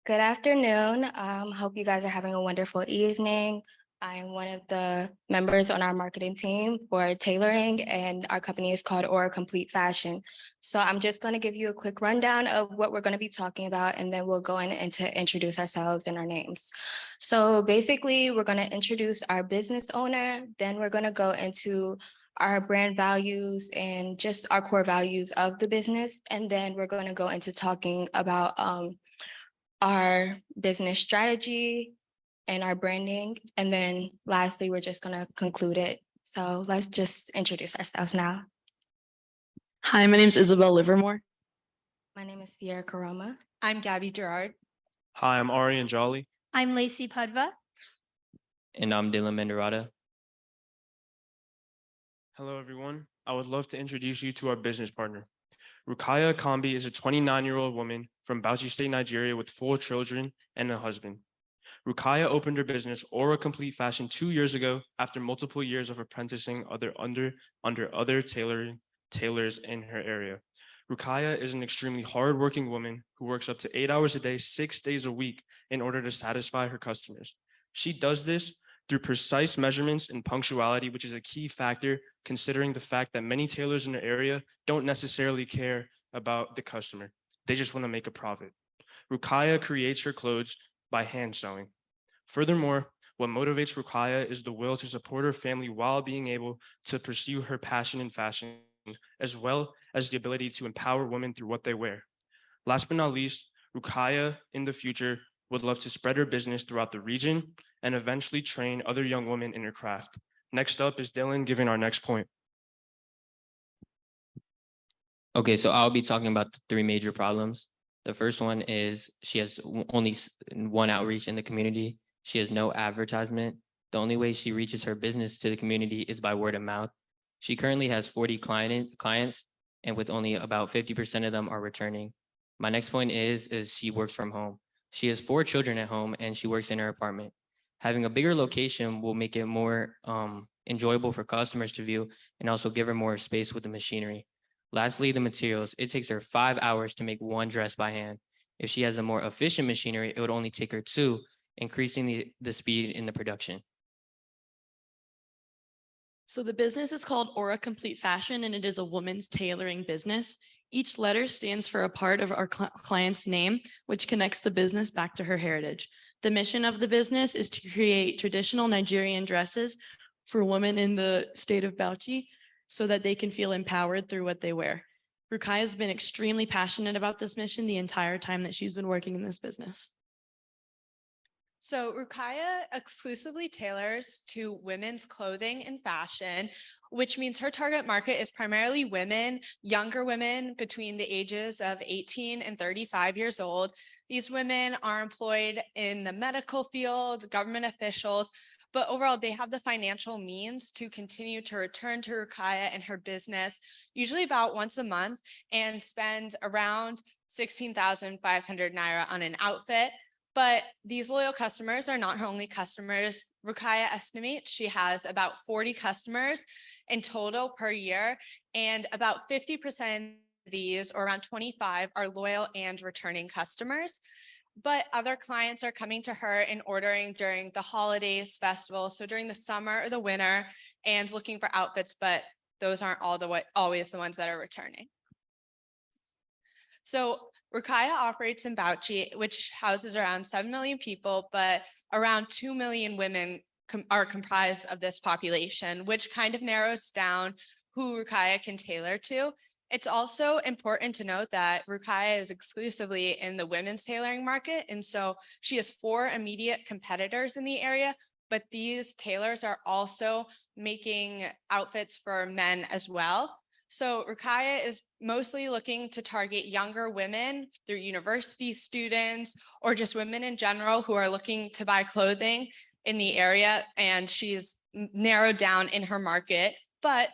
Good afternoon. Hope you guys are having a wonderful evening. I am one of the members on our marketing team for tailoring, and our company is called Aura Complete Fashion. So I'm just going to give you a quick rundown of what we're going to be talking about, and then we'll go in and to introduce ourselves and our names. So basically, we're going to introduce our business owner, then we're going to go into our brand values and just our core values of the business, and then we're going to go into talking about our business strategy and our branding. And then lastly, we're just going to conclude it. So let's just introduce ourselves now. Hi, my name is Isabel Livermore. My name is Sierra Karoma. I'm Gabby Gerard. Hi, I'm Arian Jolly. I'm Lacey Padva. And I'm Dylan Menderata. Hello, everyone. I would love to introduce you to our business partner. Rukayyat Akanbi is a 29-year-old woman from Bauchi State, Nigeria, with 4 children and a husband. Rukayyat opened her business, Aura Complete Fashion, 2 years ago after multiple years of apprenticing under other tailors in her area. Rukayyat is an extremely hardworking woman who works up to 8 hours a day, 6 days a week in order to satisfy her customers. She does this through precise measurements and punctuality, which is a key factor considering the fact that many tailors in the area don't necessarily care about the customer. They just want to make a profit. Rukayyat creates her clothes by hand sewing. Furthermore, what motivates Rukayyat is the will to support her family while being able to pursue her passion in fashion, as well as the ability to empower women through what they wear. Last but not least, Rukayyat in the future would love to spread her business throughout the region and eventually train other young women in her craft. Next up is Dylan giving our next point. Okay, so I'll be talking about the 3 major problems. The first one is she has only one outreach in the community. She has no advertisement. The only way she reaches her business to the community is by word of mouth. She currently has 40 clients, and with only about 50% of them are returning. My next point is she works from home. She has 4 children at home and she works in her apartment. Having a bigger location will make it more enjoyable for customers to view and also give her more space with the machinery. Lastly, the materials. It takes her 5 hours to make 1 dress by hand. If she has a more efficient machinery, it would only take her 2, increasing the speed in the production. So the business is called Aura Complete Fashion, and it is a women's tailoring business. Each letter stands for a part of our client's name, which connects the business back to her heritage. The mission of the business is to create traditional Nigerian dresses for women in the state of Bauchi so that they can feel empowered through what they wear. Rukayyat has been extremely passionate about this mission the entire time that she's been working in this business. So Rukayyat exclusively tailors to women's clothing and fashion, which means her target market is primarily women, younger women between the ages of 18 and 35 years old. These women are employed in the medical field, government officials, but overall they have the financial means to continue to return to Rukayyat and her business, usually about once a month, and spend around 16,500 naira on an outfit. But these loyal customers are not her only customers. Rukayyat estimates she has about 40 customers in total per year, and about 50% of these, or around 25, are loyal and returning customers. But other clients are coming to her and ordering during the holidays, festivals, so during the summer or the winter, and looking for outfits, but those aren't always the ones that are returning. So Rukayyat operates in Bauchi, which houses around 7 million people, but around 2 million women are comprised of this population, which kind of narrows down who Rukayyat can tailor to. It's also important to note that Rukayyat is exclusively in the women's tailoring market, and so she has 4 immediate competitors in the area, but these tailors are also making outfits for men as well. So Rukayyat is mostly looking to target younger women through university students or just women in general who are looking to buy clothing in the area, and she's narrowed down in her market, but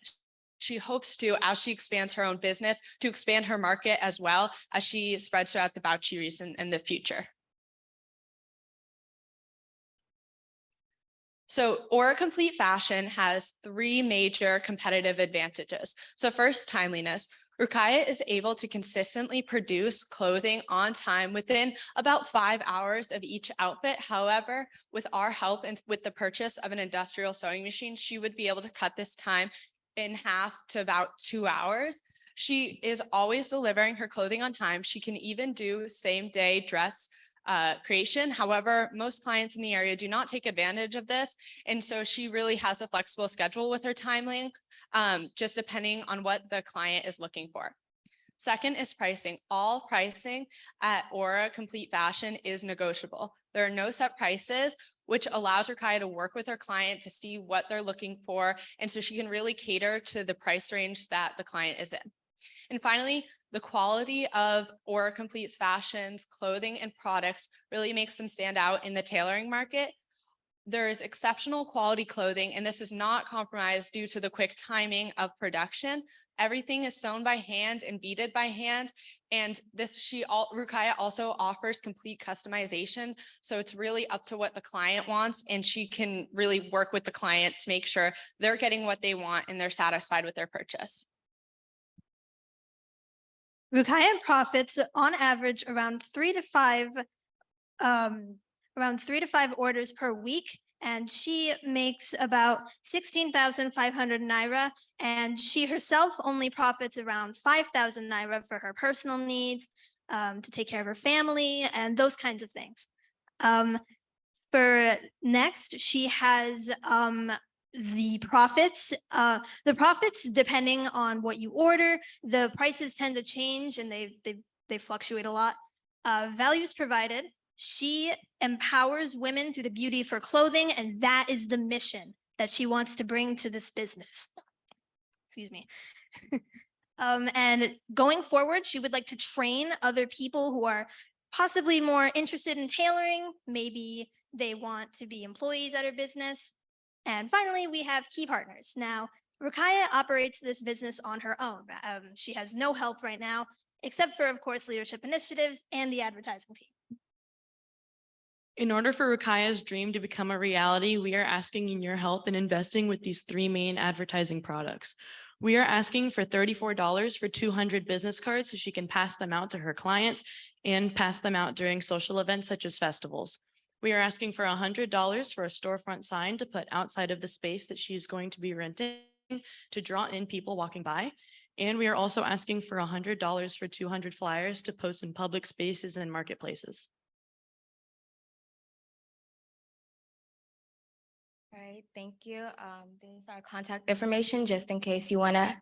she hopes to, as she expands her own business, to expand her market as well as she spreads throughout the Bauchi region in the future. So Aura Complete Fashion has three major competitive advantages. So first, timeliness. Rukayyat is able to consistently produce clothing on time within about 5 hours of each outfit. However, with our help and with the purchase of an industrial sewing machine, she would be able to cut this time in half to about 2 hours. She is always delivering her clothing on time. She can even do same day dress creation. However, most clients in the area do not take advantage of this. And so she really has a flexible schedule with her timing, just depending on what the client is looking for. Second is pricing. All pricing at Aura Complete Fashion is negotiable. There are no set prices, which allows Rukayyat to work with her client to see what they're looking for. And so she can really cater to the price range that the client is in. And finally, the quality of Aura Complete Fashion's clothing and products really makes them stand out in the tailoring market. There is exceptional quality clothing, and this is not compromised due to the quick timing of production. Everything is sewn by hand and beaded by hand. And Rukayyat also offers complete customization. So it's really up to what the client wants, and she can really work with the client to make sure they're getting what they want and they're satisfied with their purchase. Rukayyat profits on average around 3 to 5 orders per week, and she makes about 16,500 naira, and she herself only profits around 5,000 naira for her personal needs, to take care of her family and those kinds of things. For next, she has the profits depending on what you order. The prices tend to change and they fluctuate a lot. Values provided. She empowers women through the beauty of her clothing, and that is the mission that she wants to bring to this business. Excuse me. And going forward, she would like to train other people who are possibly more interested in tailoring. Maybe they want to be employees at her business. And finally, we have key partners. Now, Rukayyat operates this business on her own. She has no help right now, except for, of course, leadership initiatives and the advertising team. In order for Rukayyat's dream to become a reality, we are asking in your help in investing with these three main advertising products. We are asking for $34 for 200 business cards so she can pass them out to her clients and pass them out during social events such as festivals. We are asking for $100 for a storefront sign to put outside of the space that she's going to be renting to draw in people walking by. And we are also asking for $100 for 200 flyers to post in public spaces and marketplaces. All right, thank you. These are contact information just in case you want to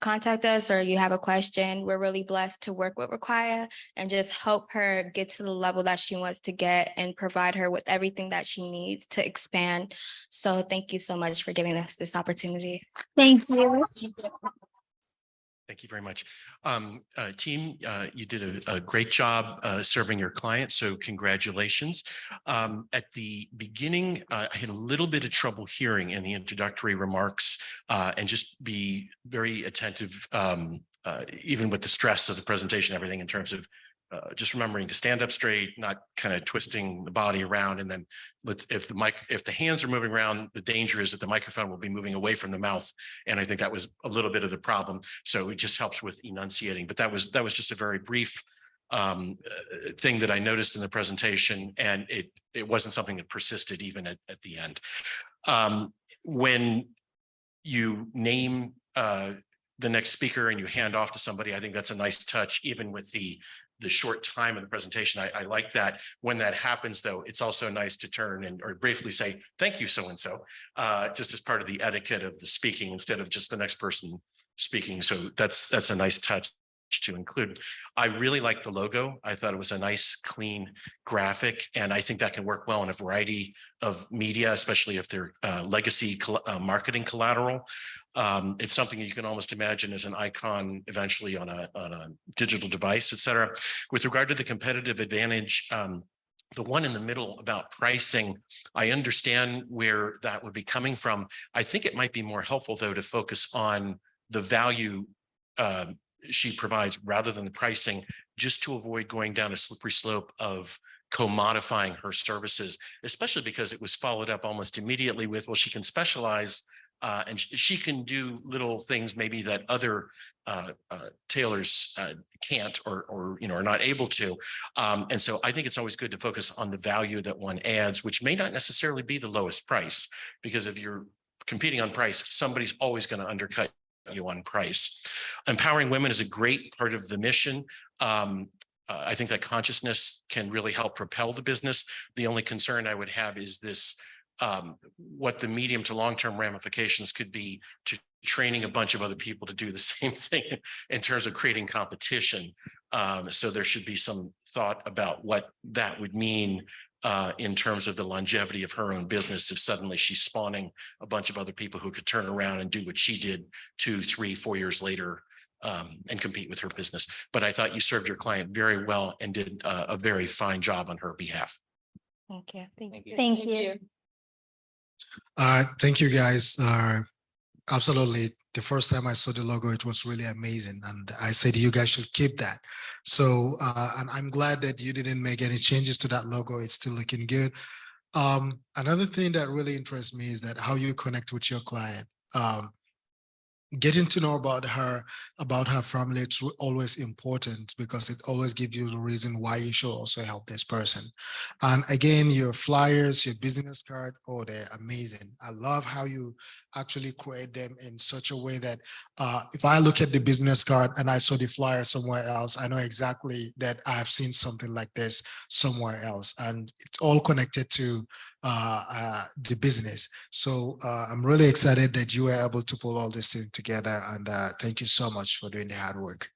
contact us or you have a question. We're really blessed to work with Rukayyat and just help her get to the level that she wants to get and provide her with everything that she needs to expand. So thank you so much for giving us this opportunity. Thank you. Thank you very much. Team, you did a great job serving your client, so congratulations. At the beginning, I had a little bit of trouble hearing in the introductory remarks, and just be very attentive, even with the stress of the presentation, everything in terms of just remembering to stand up straight, not kind of twisting the body around. And then if the hands are moving around, the danger is that the microphone will be moving away from the mouth. And I think that was a little bit of the problem. So it just helps with enunciating. But that was just a very brief thing that I noticed in the presentation. And it wasn't something that persisted even at the end. When you name the next speaker and you hand off to somebody, I think that's a nice touch, even with the short time of the presentation. I like that. When that happens, though, it's also nice to turn or briefly say, thank you, so-and-so, just as part of the etiquette of the speaking instead of just the next person speaking. So that's a nice touch to include. I really like the logo. I thought it was a nice, clean graphic, and I think that can work well in a variety of media, especially if they're legacy marketing collateral. It's something you can almost imagine as an icon eventually on a digital device, et cetera. With regard to the competitive advantage, the one in the middle about pricing, I understand where that would be coming from. I think it might be more helpful, though, to focus on the value she provides rather than the pricing, just to avoid going down a slippery slope of co-modifying her services, especially because it was followed up almost immediately with, well, she can specialize and she can do little things maybe that other tailors can't or are not able to. And so I think it's always good to focus on the value that one adds, which may not necessarily be the lowest price, because if you're competing on price, somebody's always going to undercut you on price. Empowering women is a great part of the mission. I think that consciousness can really help propel the business. The only concern I would have is this, what the medium to long-term ramifications could be to training a bunch of other people to do the same thing in terms of creating competition. So there should be some thought about what that would mean in terms of the longevity of her own business if suddenly she's spawning a bunch of other people who could turn around and do what she did 2, 3, 4 years later and compete with her business. But I thought you served your client very well and did a very fine job on her behalf. Thank you. Thank you. Thank you. Thank you guys. Absolutely. The first time I saw the logo, it was really amazing. And I said, you guys should keep that. So, and I'm glad that you didn't make any changes to that logo. It's still looking good. Another thing that really interests me is that how you connect with your client. Getting to know about her family, it's always important because it always gives you the reason why you should also help this person. And again, your flyers, your business card, oh, they're amazing. I love how you actually create them in such a way that if I look at the business card and I saw the flyer somewhere else, I know exactly that I've seen something like this somewhere else. And it's all connected to the business. So I'm really excited that you were able to pull all this thing together, and thank you so much for doing the hard work.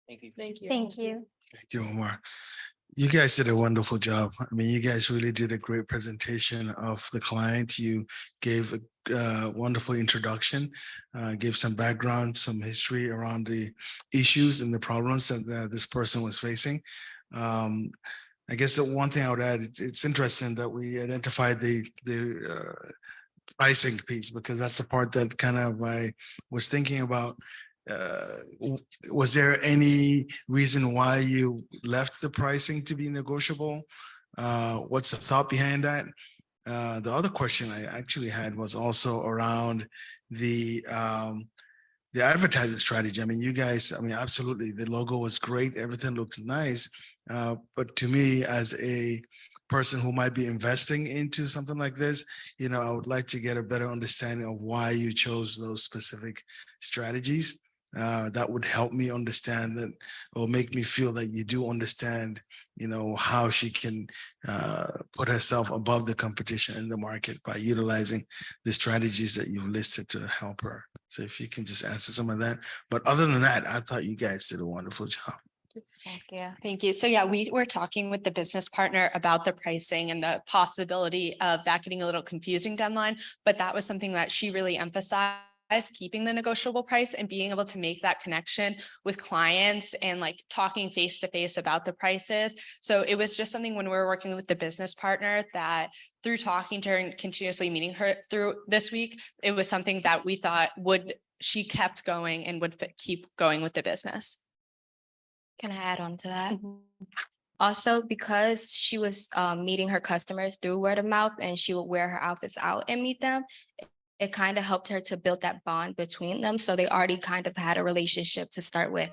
Thank you. Thank you. Thank you. Thank you, Omar. You guys did a wonderful job. I mean, you guys really did a great presentation of the client. You gave a wonderful introduction, gave some background, some history around the issues and the problems that this person was facing. I guess the one thing I would add, it's interesting that we identified the pricing piece, because that's the part that kind of I was thinking about. Was there any reason why you left the pricing to be negotiable? What's the thought behind that? The other question I actually had was also around the advertising strategy. I mean, you guys, I mean, absolutely, the logo was great. Everything looked nice. But to me, as a person who might be investing into something like this, I would like to get a better understanding of why you chose those specific strategies. That would help me understand that, or make me feel that you do understand, how she can put herself above the competition in the market by utilizing the strategies that you've listed to help her. So if you can just answer some of that. But other than that, I thought you guys did a wonderful job. Thank you. Thank you. So yeah, we were talking with the business partner about the pricing and the possibility of that getting a little confusing down the line, but that was something that she really emphasized, keeping the negotiable price and being able to make that connection with clients and like talking face to face about the prices. So it was just something when we were working with the business partner that through talking to her and continuously meeting her through this week, it was something that we thought she kept going and would keep going with the business. Can I add on to that? Also, because she was meeting her customers through word of mouth and she would wear her outfits out and meet them, it kind of helped her to build that bond between them. So they already kind of had a relationship to start with.